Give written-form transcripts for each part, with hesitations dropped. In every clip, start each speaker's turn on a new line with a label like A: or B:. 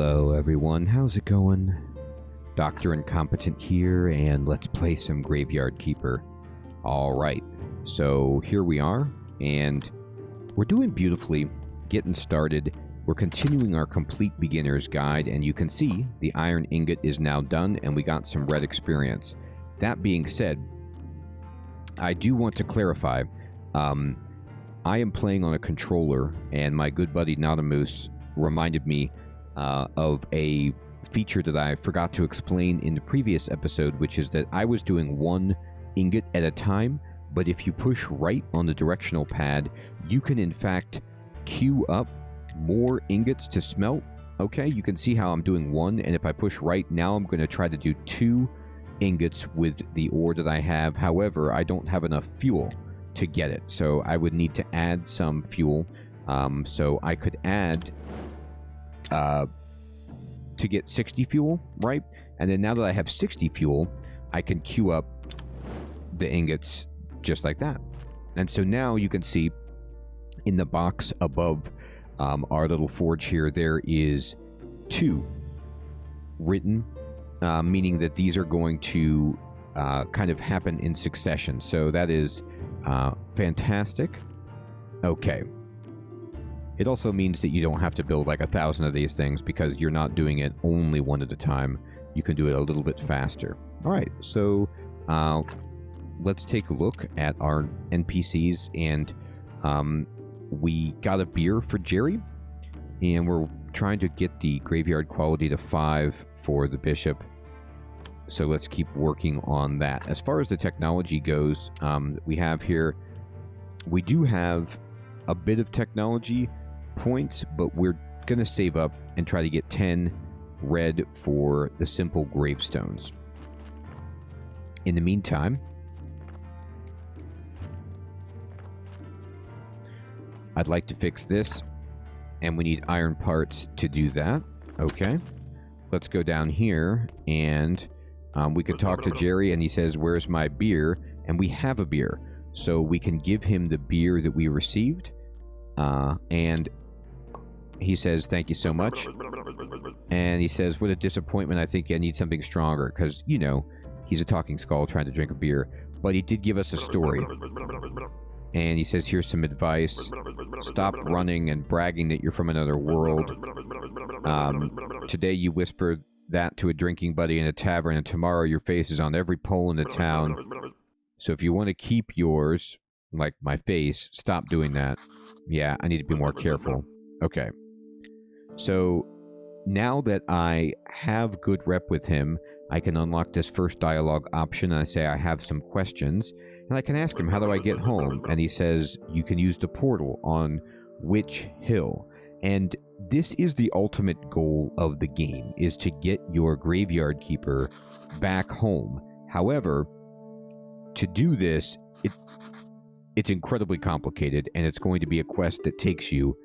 A: Hello everyone, how's it going? Dr. Incompetent here, and let's play some Graveyard Keeper. Alright, so here we are, and we're doing beautifully, getting started. We're continuing our complete beginner's guide, and you can see the iron ingot is now done, and we got some red experience. That being said, I do want to clarify, I am playing on a controller, and my good buddy Nautilus reminded me of a feature that I forgot to explain in the previous episode, which is that I was doing one ingot at a time, but if you push right on the directional pad, you can in fact queue up more ingots to smelt. Okay, you can see how I'm doing one, and if I push right now, I'm going to try to do 2 ingots with the ore that I have. However, I don't have enough fuel to get it, so I would need to add some fuel. So I could add to get 60 fuel, right? And then now that I have 60 fuel, I can queue up the ingots just like that. And so now you can see in the box above our little forge here, there is 2 written, meaning that these are going to kind of happen in succession. So that is fantastic. Okay. It also means that you don't have to build like 1,000 of these things because you're not doing it only one at a time. You can do it a little bit faster. All right, so let's take a look at our NPCs, and we got a beer for Jerry, and we're trying to get the graveyard quality to 5 for the bishop. So let's keep working on that. As far as the technology goes, we have here, we do have a bit of technology points, but we're going to save up and try to get 10 red for the simple gravestones. In the meantime, I'd like to fix this, and we need iron parts to do that. Okay, let's go down here, and we could talk to Jerry, and he says, where's my beer? And we have a beer, so we can give him the beer that we received, and he says, thank you so much. And he says, what a disappointment, I think I need something stronger, because, you know, he's a talking skull trying to drink a beer, but he did give us a story. And he says, here's some advice. Stop running and bragging that you're from another world. Today you whispered that to a drinking buddy in a tavern, and tomorrow your face is on every pole in the town. So if you want to keep yours, like my face, stop doing that. Yeah, I need to be more careful. Okay. So now that I have good rep with him, I can unlock this first dialogue option, and I say I have some questions, and I can ask him, how do I get home? And he says, you can use the portal on which hill? And this is the ultimate goal of the game, is to get your graveyard keeper back home. However, to do this, it's incredibly complicated, and it's going to be a quest that takes you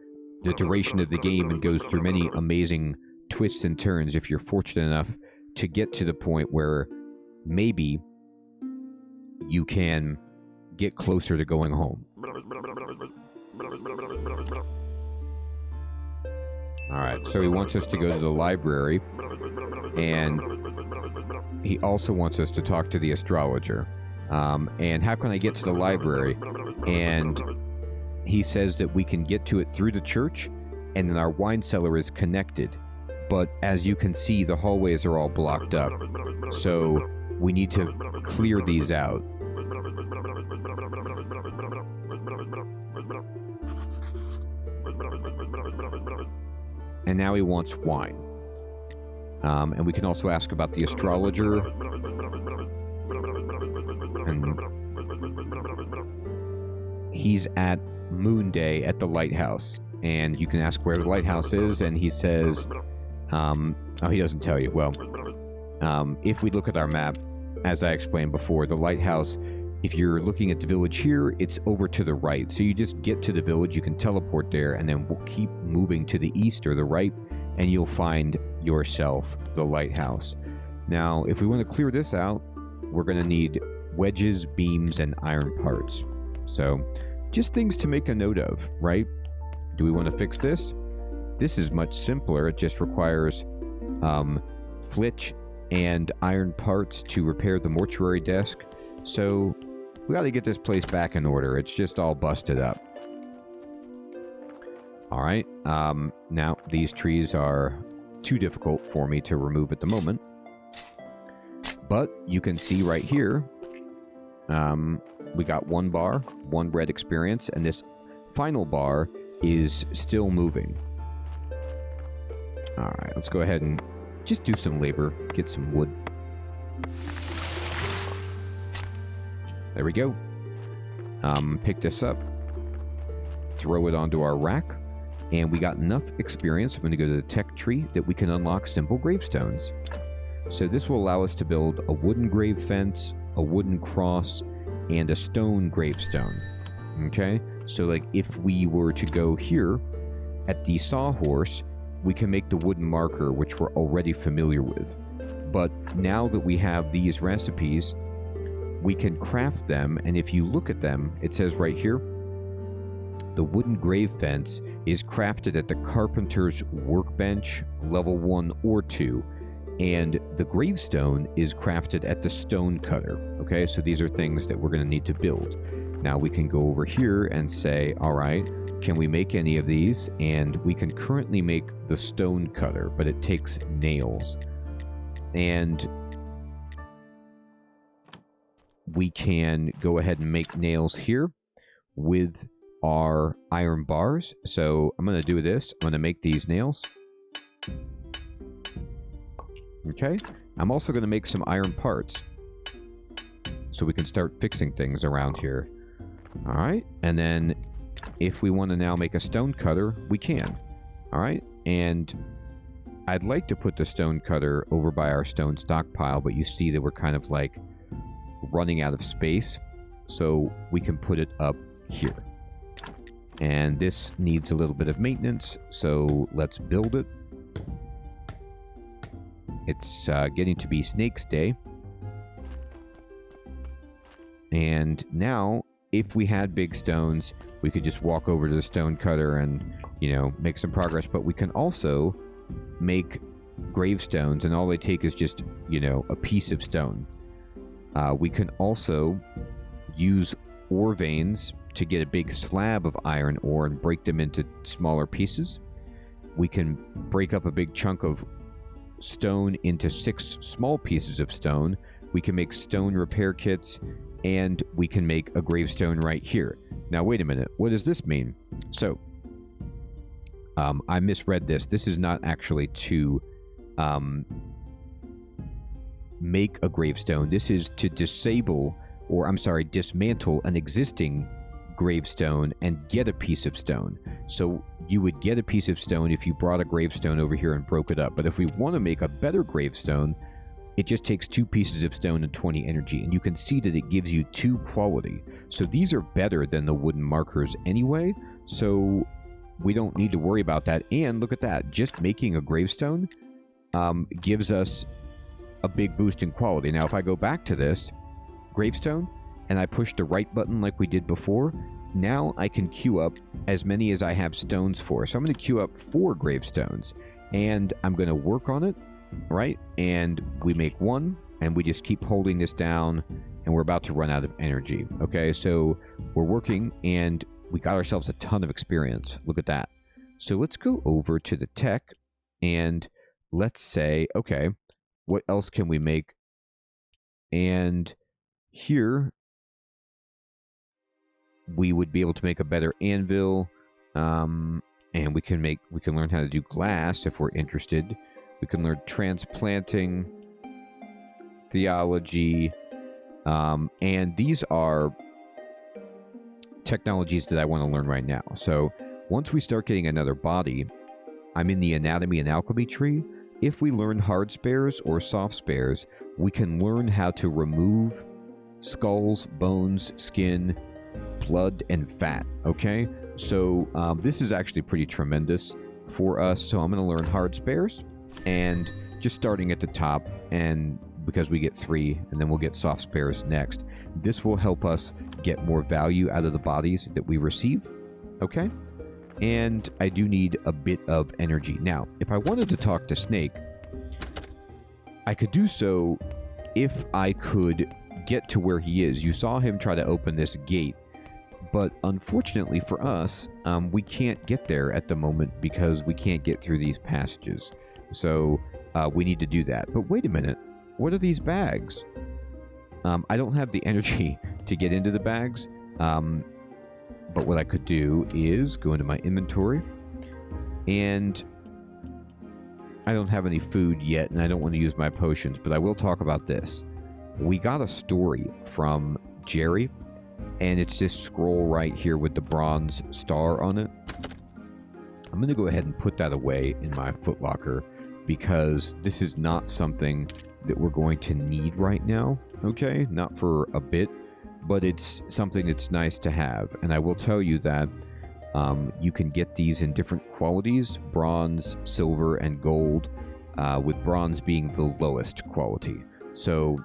A: the duration of the game and goes through many amazing twists and turns if you're fortunate enough to get to the point where maybe you can get closer to going home. Alright, so he wants us to go to the library, and he also wants us to talk to the astrologer. And how can I get to the library? And he says that we can get to it through the church, and then our wine cellar is connected. But as you can see, the hallways are all blocked up. So we need to clear these out. And now he wants wine. And we can also ask about the astrologer. And he's at Moon Day at the lighthouse, and you can ask where the lighthouse is, and he says, oh, he doesn't tell you. Well, if we look at our map, as I explained before, the lighthouse, if you're looking at the village here, it's over to the right. So you just get to the village, you can teleport there, and then we'll keep moving to the east or the right, and you'll find yourself the lighthouse. Now, if we want to clear this out, we're going to need wedges, beams, and iron parts. So just things to make a note of, right? Do we want to fix this? This is much simpler. It just requires flitch and iron parts to repair the mortuary desk. So we got to get this place back in order. It's just all busted up. All right. Now, these trees are too difficult for me to remove at the moment. But you can see right here, we got 1 bar, 1 red experience, and this final bar is still moving. All right, let's go ahead and just do some labor, get some wood. There we go. Pick this up, throw it onto our rack, and we got enough experience. I'm going to go to the tech tree that we can unlock simple gravestones. So this will allow us to build a wooden grave fence, a wooden cross, and a stone gravestone. Okay? So like if we were to go here at the sawhorse, we can make the wooden marker, which we're already familiar with. But now that we have these recipes, we can craft them, and if you look at them, it says right here, the wooden grave fence is crafted at the carpenter's workbench, level 1 or 2. And the gravestone is crafted at the stone cutter. Okay, so these are things that we're going to need to build. Now we can go over here and say, all right, can we make any of these? And we can currently make the stone cutter, but it takes nails. And we can go ahead and make nails here with our iron bars. So I'm going to do this. I'm going to make these nails. Okay, I'm also going to make some iron parts so we can start fixing things around here. All right, and then if we want to now make a stone cutter, we can. All right, and I'd like to put the stone cutter over by our stone stockpile, but you see that we're kind of like running out of space, so we can put it up here. And this needs a little bit of maintenance, so let's build it. It's getting to be Snake's Day. And now, if we had big stones, we could just walk over to the stone cutter and, you know, make some progress. But we can also make gravestones, and all they take is just, you know, a piece of stone. We can also use ore veins to get a big slab of iron ore and break them into smaller pieces. We can break up a big chunk of stone into 6 small pieces of stone. We can make stone repair kits, and we can make a gravestone right here. Now wait a minute, what does this mean? So I misread this. This is not actually to make a gravestone. This is to dismantle an existing gravestone and get a piece of stone. So you would get a piece of stone if you brought a gravestone over here and broke it up. But if we want to make a better gravestone, it just takes 2 pieces of stone and 20 energy, and you can see that it gives you 2 quality. So these are better than the wooden markers anyway, so we don't need to worry about that. And look at that, just making a gravestone gives us a big boost in quality. Now if I go back to this gravestone and I push the right button like we did before, now I can queue up as many as I have stones for. So I'm going to queue up 4 gravestones, and I'm going to work on it, right? And we make 1, and we just keep holding this down, and we're about to run out of energy. Okay, so we're working, and we got ourselves a ton of experience. Look at that. So let's go over to the tech, and let's say, okay, what else can we make? And here we would be able to make a better anvil, and we can learn how to do glass if we're interested. We can learn transplanting, theology, and these are technologies that I want to learn right now. So once we start getting another body, I'm in the anatomy and alchemy tree. If we learn hard spares or soft spares, we can learn how to remove skulls, bones, skin, blood, and fat. Okay, so this is actually pretty tremendous for us. So I'm going to learn hard spares, and just starting at the top, and because we get 3, and then we'll get soft spares next. This will help us get more value out of the bodies that we receive. Okay, And I do need a bit of energy. Now, if I wanted to talk to Snake, I could do so if I could get to where he is. You saw him try to open this gate, but unfortunately for us, we can't get there at the moment because we can't get through these passages. So we need to do that. But wait a minute. What are these bags? I don't have the energy to get into the bags. But what I could do is go into my inventory, and I don't have any food yet, and I don't want to use my potions, but I will talk about this. We got a story from Jerry, and it's this scroll right here with the bronze star on it. I'm going to go ahead and put that away in my footlocker, because this is not something that we're going to need right now, okay? Not for a bit. But it's something that's nice to have. And I will tell you that you can get these in different qualities, bronze, silver, and gold, with bronze being the lowest quality. So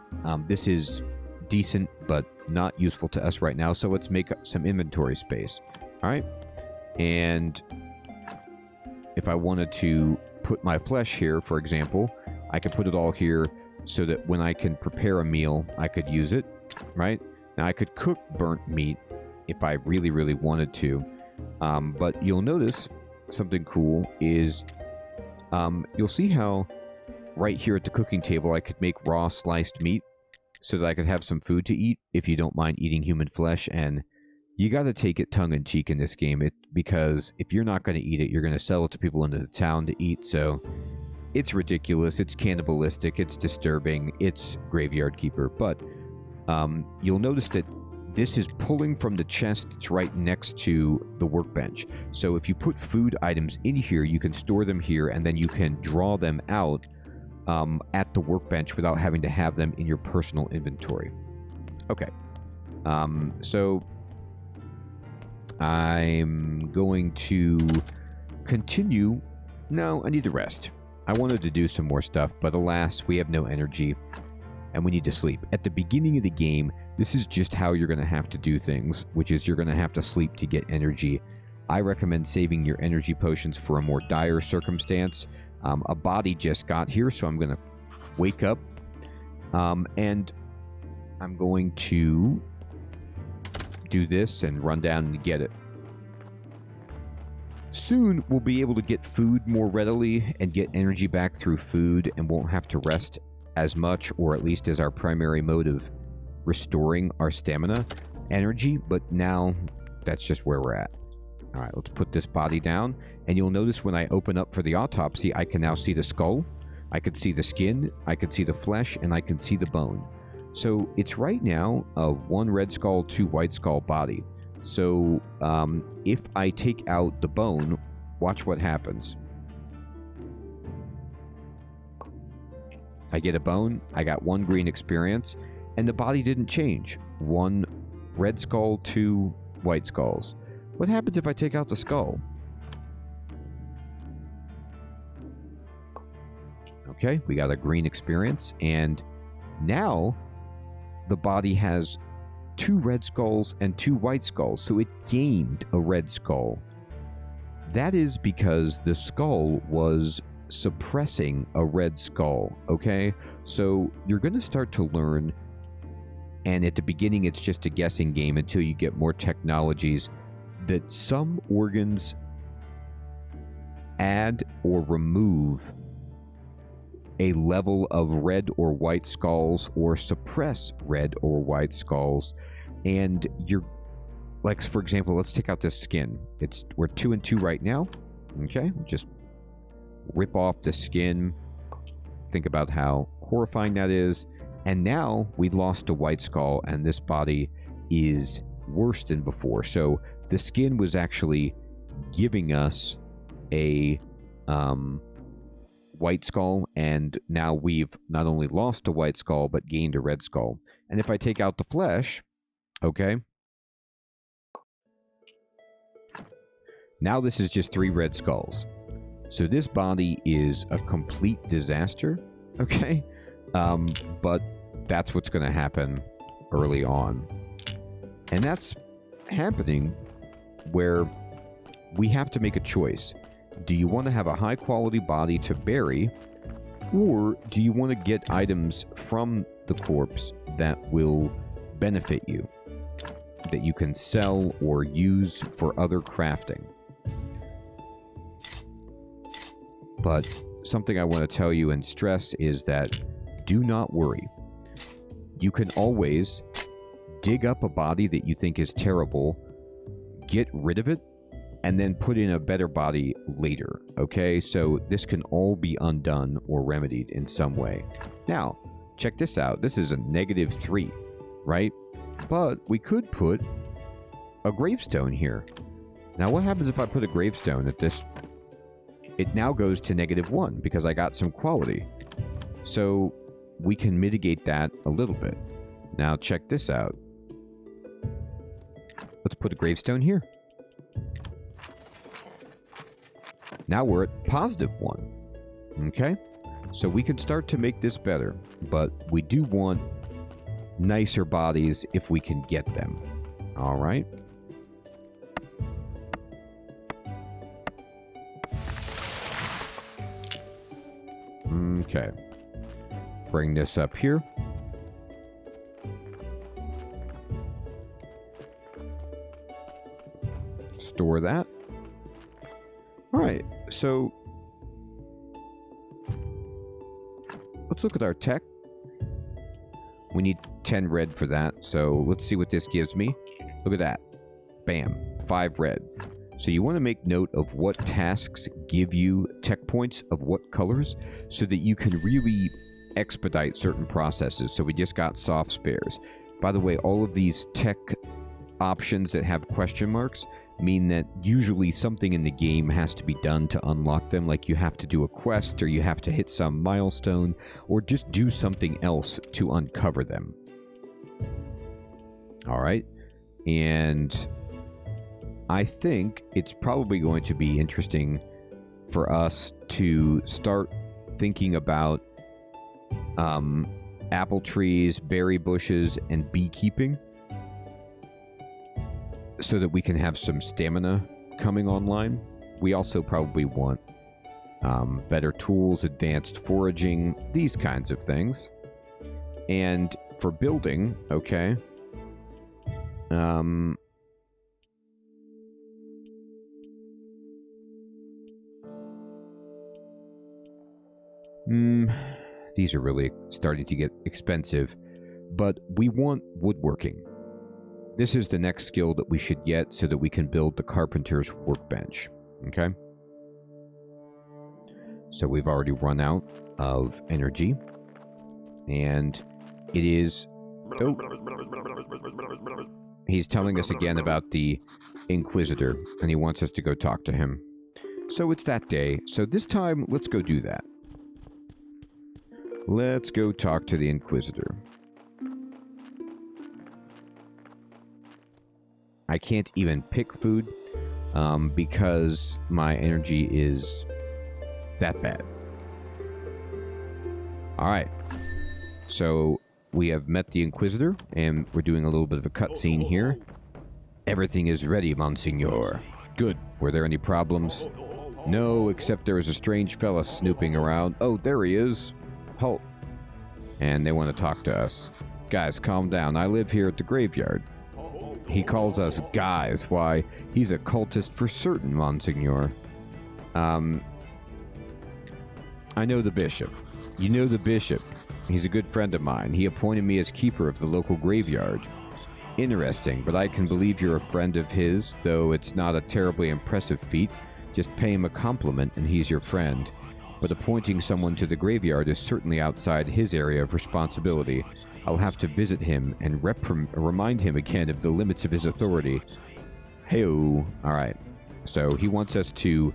A: this is decent, but not useful to us right now. So let's make up some inventory space. All right. And if I wanted to put my flesh here, for example, I could put it all here so that when I can prepare a meal, I could use it, right? Now, I could cook burnt meat if I really, really wanted to. But you'll notice something cool is you'll see how right here at the cooking table I could make raw sliced meat so that I could have some food to eat if you don't mind eating human flesh. And you got to take it tongue-in-cheek in this game because if you're not going to eat it, you're going to sell it to people in the town to eat. So it's ridiculous. It's cannibalistic. It's disturbing. It's Graveyard Keeper. But you'll notice that this is pulling from the chest that's right next to the workbench. So if you put food items in here, you can store them here, and then you can draw them out at the workbench without having to have them in your personal inventory. Okay. So I'm going to continue. No, I need to rest. I wanted to do some more stuff, but alas, we have no energy. And we need to sleep. At the beginning of the game, this is just how you're going to have to do things, which is you're going to have to sleep to get energy. I recommend saving your energy potions for a more dire circumstance. A body just got here, so I'm going to wake up. And I'm going to do this and run down and get it. Soon, we'll be able to get food more readily and get energy back through food and won't have to rest as much, or at least as our primary mode of restoring our stamina energy, but now that's just where we're at. All right, let's put this body down, and you'll notice when I open up for the autopsy, I can now see the skull, I could see the skin, I could see the flesh, and I can see the bone. So it's right now a 1 red skull, 2 white skull body. So if I take out the bone, watch what happens. I get a bone, I got 1 green experience, and the body didn't change. 1 red skull, 2 white skulls. What happens if I take out the skull? Okay, we got a green experience, and now the body has 2 red skulls and 2 white skulls, so it gained a red skull. That is because the skull was suppressing a red skull, okay? So you're going to start to learn, and at the beginning it's just a guessing game until you get more technologies, that some organs add or remove a level of red or white skulls or suppress red or white skulls. And you're, like, for example, let's take out this skin. We're 2 and 2 right now, okay? Just rip off the skin. Think about how horrifying that is. And now we lost a white skull, and this body is worse than before. So the skin was actually giving us a white skull, and now we've not only lost a white skull, but gained a red skull. And if I take out the flesh, okay, now this is just 3 red skulls. So this body is a complete disaster, okay? But that's what's going to happen early on. And that's happening where we have to make a choice. Do you want to have a high-quality body to bury, or do you want to get items from the corpse that will benefit you, that you can sell or use for other crafting? But something I want to tell you and stress is that do not worry. You can always dig up a body that you think is terrible, get rid of it, and then put in a better body later, okay? So this can all be undone or remedied in some way. Now, check this out. This is a -3, right? But we could put a gravestone here. Now, what happens if I put a gravestone at this? It now goes to -1 because I got some quality. So we can mitigate that a little bit. Now, check this out. Let's put a gravestone here. Now we're at +1. Okay? So we can start to make this better, but we do want nicer bodies if we can get them. All right? Okay. Bring this up here. Store that. All right, so let's look at our tech. We need 10 red for that, so let's see what this gives me. Look at that. Bam, 5 red. So you want to make note of what tasks give you tech points of what colors so that you can really expedite certain processes. So we just got soft spares. By the way, all of these tech options that have question marks mean that usually something in the game has to be done to unlock them, like you have to do a quest or you have to hit some milestone or just do something else to uncover them. All right, and I think it's probably going to be interesting for us to start thinking about apple trees, berry bushes, and beekeeping, so that we can have some stamina coming online. We also probably want better tools, advanced foraging, these kinds of things. And for building, okay, these are really starting to get expensive, but we want woodworking. This is the next skill that we should get so that we can build the carpenter's workbench. Okay? So we've already run out of energy. And it is... Oh. He's telling us again about the Inquisitor, and he wants us to go talk to him. So it's that day. So this time, let's go do that. Let's go talk to the Inquisitor. I can't even pick food because my energy is that bad. Alright. So we have met the Inquisitor, and we're doing a little bit of a cutscene here. Everything is ready, Monsignor. Good. Were there any problems? No, except there was a strange fella snooping around. Oh, there he is. Halt. And they want to talk to us. Guys, calm down. I live here at the graveyard. He calls us guys. Why, he's a cultist for certain, Monsignor. I know the bishop. You know the bishop. He's a good friend of mine. He appointed me as keeper of the local graveyard. Interesting, but I can believe you're a friend of his, though it's not a terribly impressive feat. Just pay him a compliment and he's your friend. But appointing someone to the graveyard is certainly outside his area of responsibility. I'll have to visit him and remind him again of the limits of his authority. Hey-o. Alright. So he wants us to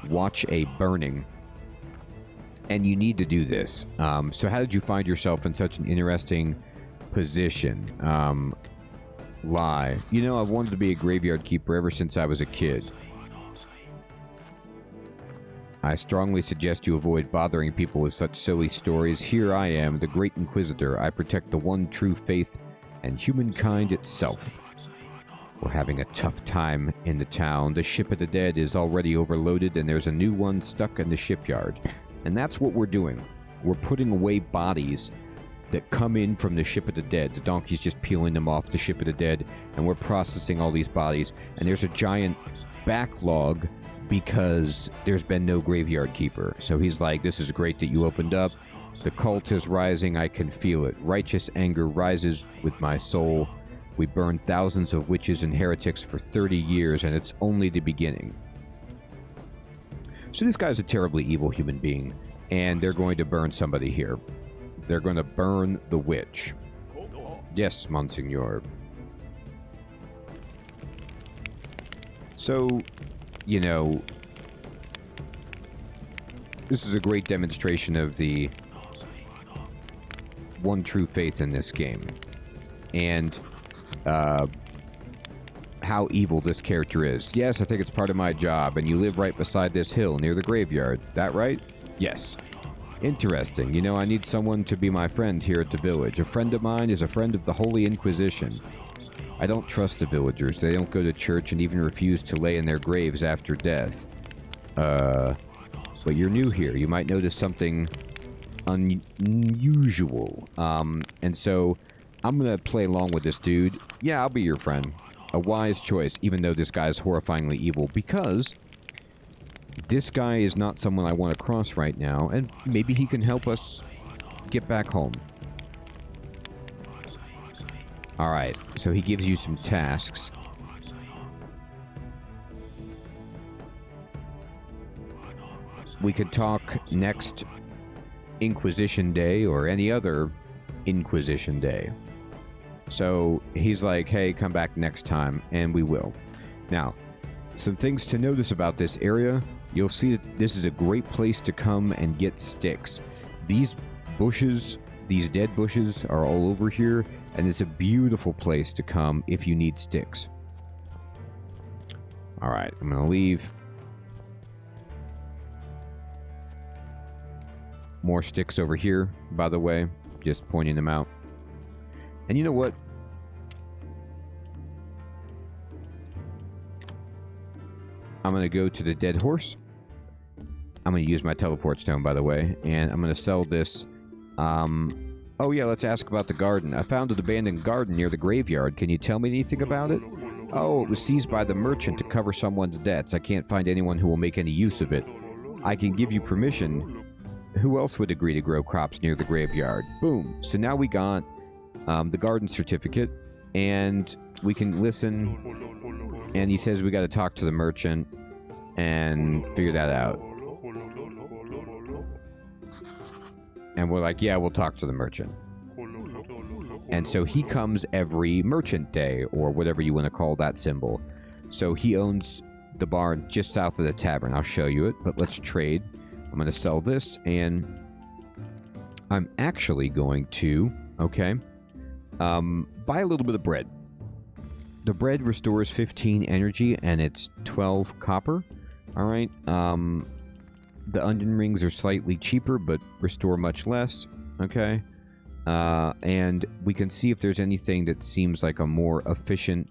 A: watch a burning. And you need to do this. So how did you find yourself in such an interesting position? Lie. You know, I've wanted to be a graveyard keeper ever since I was a kid. I strongly suggest you avoid bothering people with such silly stories. Here I am, the Great Inquisitor. I protect the one true faith and humankind itself. We're having a tough time in the town. The ship of the dead is already overloaded, and there's a new one stuck in the shipyard. And that's what we're doing. We're putting away bodies that come in from the ship of the dead. The donkey's just peeling them off the ship of the dead, and we're processing all these bodies. And there's a giant backlog because there's been no graveyard keeper. So he's like, this is great that you opened up. The cult is rising, I can feel it. Righteous anger rises with my soul. We burned thousands of witches and heretics for 30 years, and it's only the beginning. So this guy's a terribly evil human being, and they're going to burn somebody here. They're going to burn the witch. Yes, Monsignor. So, you know, this is a great demonstration of the one true faith in this game. And how evil this character is. Yes, I think it's part of my job, and you live right beside this hill near the graveyard. That right? Yes. Interesting. You know, I need someone to be my friend here at the village. A friend of mine is a friend of the Holy Inquisition. I don't trust the villagers. They don't go to church and even refuse to lay in their graves after death. But you're new here. You might notice something unusual. And so I'm going to play along with this dude. Yeah, I'll be your friend. A wise choice, even though this guy is horrifyingly evil, because this guy is not someone I want to cross right now, and maybe he can help us get back home. Alright, so he gives you some tasks. We could talk next Inquisition Day or any other Inquisition Day. So he's like, hey, come back next time, and we will. Now, some things to notice about this area. You'll see that this is a great place to come and get sticks. These bushes, these dead bushes, are all over here, and it's a beautiful place to come if you need sticks. Alright, I'm going to leave. More sticks over here, by the way. Just pointing them out. And you know what? I'm going to go to the dead horse. I'm going to use my teleport stone, by the way. And I'm going to sell this. Oh, yeah, let's ask about the garden. I found an abandoned garden near the graveyard. Can you tell me anything about it? Oh, it was seized by the merchant to cover someone's debts. I can't find anyone who will make any use of it. I can give you permission. Who else would agree to grow crops near the graveyard? Boom. So now we got the garden certificate, and we can listen, and he says we got to talk to the merchant and figure that out. And we're like, yeah, we'll talk to the merchant. And so he comes every merchant day, or whatever you want to call that symbol. So he owns the barn just south of the tavern. I'll show you it, but let's trade. I'm going to sell this, and I'm actually going to, okay, buy a little bit of bread. The bread restores 15 energy, and it's 12 copper. All right. The onion rings are slightly cheaper, but restore much less. Okay. And we can see if there's anything that seems like a more efficient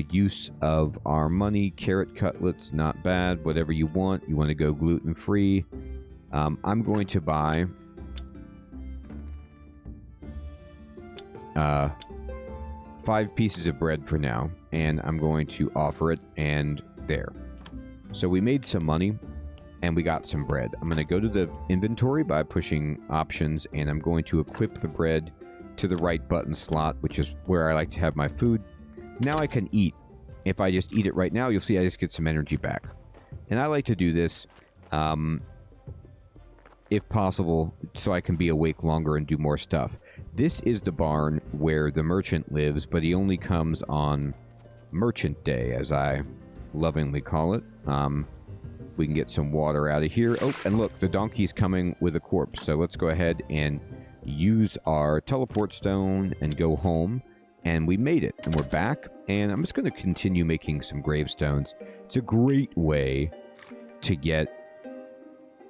A: use of our money. Carrot cutlets, not bad. Whatever you want. You want to go gluten-free. I'm going to buy 5 pieces of bread for now, and I'm going to offer it, and there. So we made some money, and we got some bread. I'm going to go to the inventory by pushing options, and I'm going to equip the bread to the right button slot, which is where I like to have my food. Now I can eat. If I just eat it right now, you'll see I just get some energy back. And I like to do this, if possible, so I can be awake longer and do more stuff. This is the barn where the merchant lives, but he only comes on Merchant Day, as I lovingly call it. We can get some water out of here. Oh, and look, the donkey's coming with a corpse. So let's go ahead and use our teleport stone and go home. And we made it, and we're back. And I'm just going to continue making some gravestones. It's a great way to get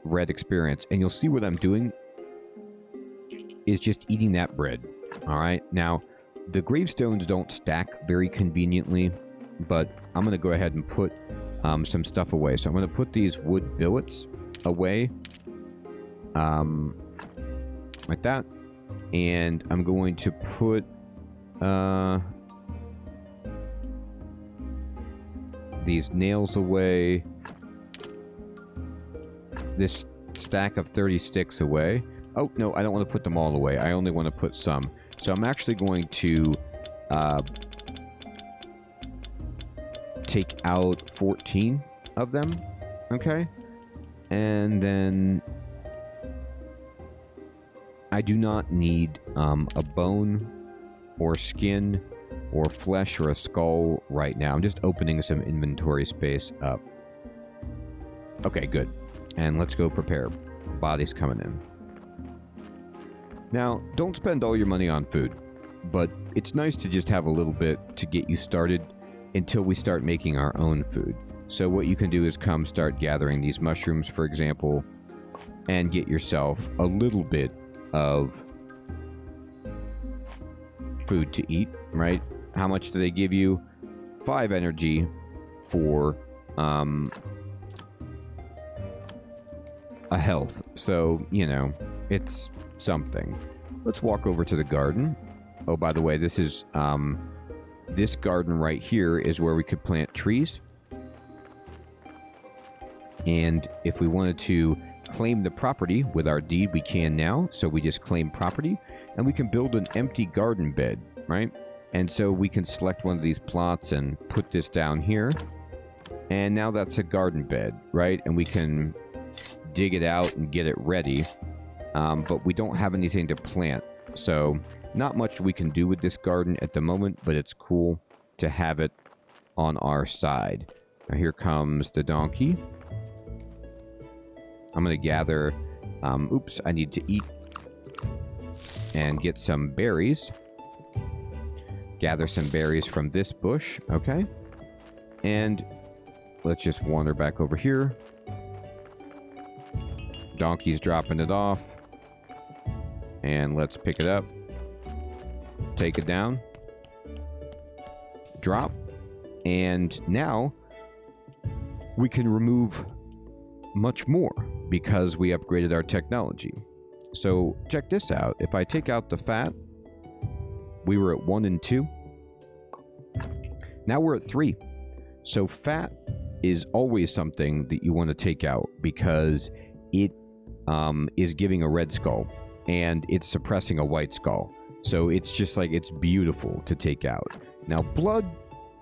A: red experience. And you'll see what I'm doing is just eating that bread. All right. Now, The gravestones don't stack very conveniently, but I'm going to go ahead and put some stuff away. So I'm going to put these wood billets away, like that. And I'm going to put these nails away. This stack of 30 sticks away. Oh, no, I don't want to put them all away. I only want to put some. So I'm actually going to take out 14 of them. Okay. And then I do not need a bone or skin or flesh or a skull right now. I'm just opening some inventory space up. Okay, good. And let's go prepare. Body's coming in. Now, don't spend all your money on food, but it's nice to just have a little bit to get you started until we start making our own food. So what you can do is come start gathering these mushrooms, for example, and get yourself a little bit of food to eat, right? How much do they give you? 5 energy for a health. So, you know, it's something. Let's walk over to the garden. Oh, by the way, this is this garden right here is where we could plant trees. And if we wanted to claim the property with our deed, we can now. So we just claim property and we can build an empty garden bed, right? And so we can select one of these plots and put this down here. And now that's a garden bed, right? And we can dig it out and get it ready. But we don't have anything to plant. So not much we can do with this garden at the moment, but it's cool to have it on our side. Now here comes the donkey. I'm going to gather, oops, I need to eat and get some berries. Gather some berries from this bush, okay? And let's just wander back over here. Donkey's dropping it off. And let's pick it up. Take it down. Drop. And now we can remove much more because we upgraded our technology. So check this out. If I take out the fat, we were at 1 and 2. Now we're at 3. So fat is always something that you want to take out because it is giving a red skull and it's suppressing a white skull. So it's just like, it's beautiful to take out. Now blood,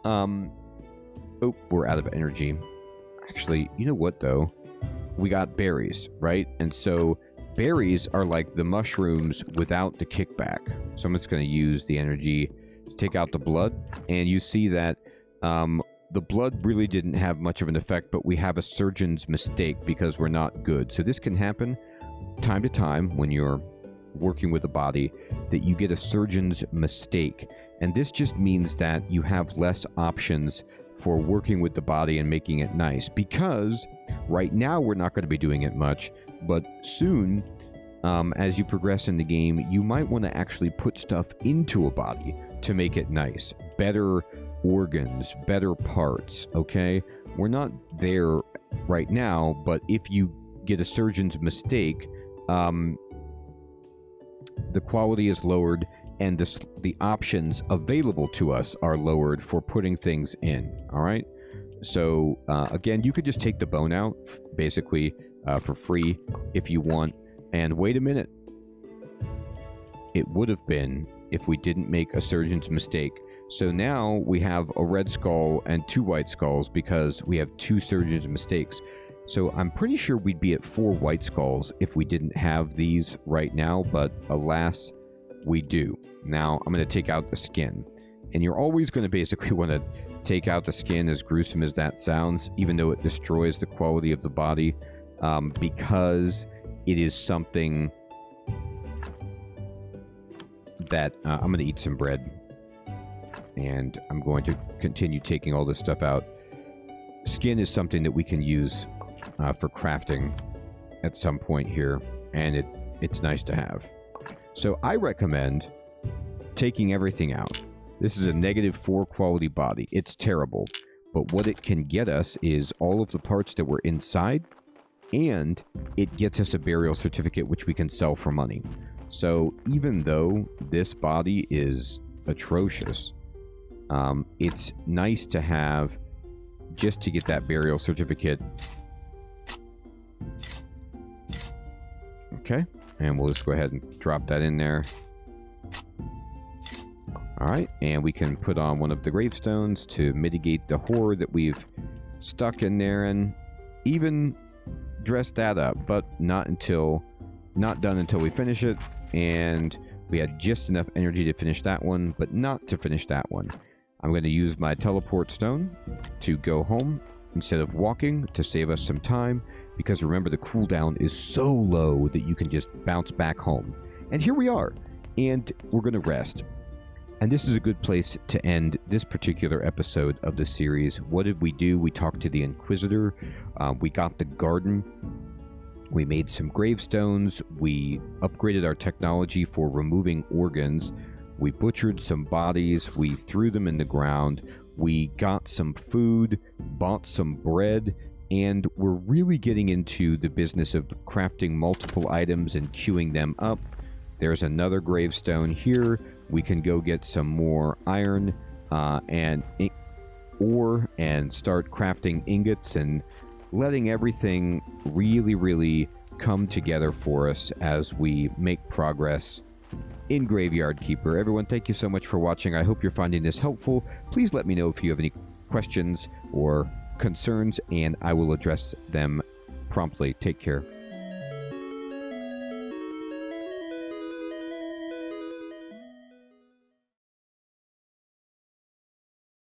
A: oh, we're out of energy. Actually, you know what though? We got berries, right? And so berries are like the mushrooms without the kickback. So I'm just going to use the energy to take out the blood. And you see that the blood really didn't have much of an effect, but we have a surgeon's mistake because we're not good. So this can happen time to time when you're working with the body, that you get a surgeon's mistake. And this just means that you have less options for working with the body and making it nice, because right now we're not going to be doing it much, but soon, as you progress in the game, you might want to actually put stuff into a body to make it nice. Better organs, better parts, okay? We're not there right now, but if you get a surgeon's mistake, the quality is lowered and the options available to us are lowered for putting things in, all right? So, again, you could just take the bone out, basically, for free if you want. And wait a minute. It would have been if we didn't make a surgeon's mistake. So now we have a red skull and 2 white skulls because we have 2 surgeon's mistakes. So I'm pretty sure we'd be at 4 white skulls if we didn't have these right now, but alas, we do. Now I'm going to take out the skin. And you're always going to basically want to take out the skin, as gruesome as that sounds, even though it destroys the quality of the body, because it is something that I'm going to eat some bread. And I'm going to continue taking all this stuff out. Skin is something that we can use for crafting at some point here, and it's nice to have. So I recommend taking everything out. This is a -4 quality body. It's terrible. But what it can get us is all of the parts that were inside, and it gets us a burial certificate which we can sell for money. So even though this body is atrocious, it's nice to have just to get that burial certificate. Okay, and we'll just go ahead and drop that in there. Alright, and we can put on one of the gravestones to mitigate the horror that we've stuck in there, and even dress that up, but not done until we finish it. And we had just enough energy to finish that one, but not to finish that one. I'm going to use my teleport stone to go home instead of walking to save us some time, because remember, the cooldown is so low that you can just bounce back home. And here we are, and we're going to rest. And this is a good place to end this particular episode of the series. What did we do? We talked to the Inquisitor. We got the garden. We made some gravestones. We upgraded our technology for removing organs. We butchered some bodies. We threw them in the ground. We got some food, bought some bread, and we're really getting into the business of crafting multiple items and queuing them up. There's another gravestone here. We can go get some more iron and ore and start crafting ingots and letting everything really come together for us as we make progress in Graveyard Keeper. Everyone, thank you so much for watching. I hope you're finding this helpful. Please let me know if you have any questions or concerns, and I will address them promptly. Take care.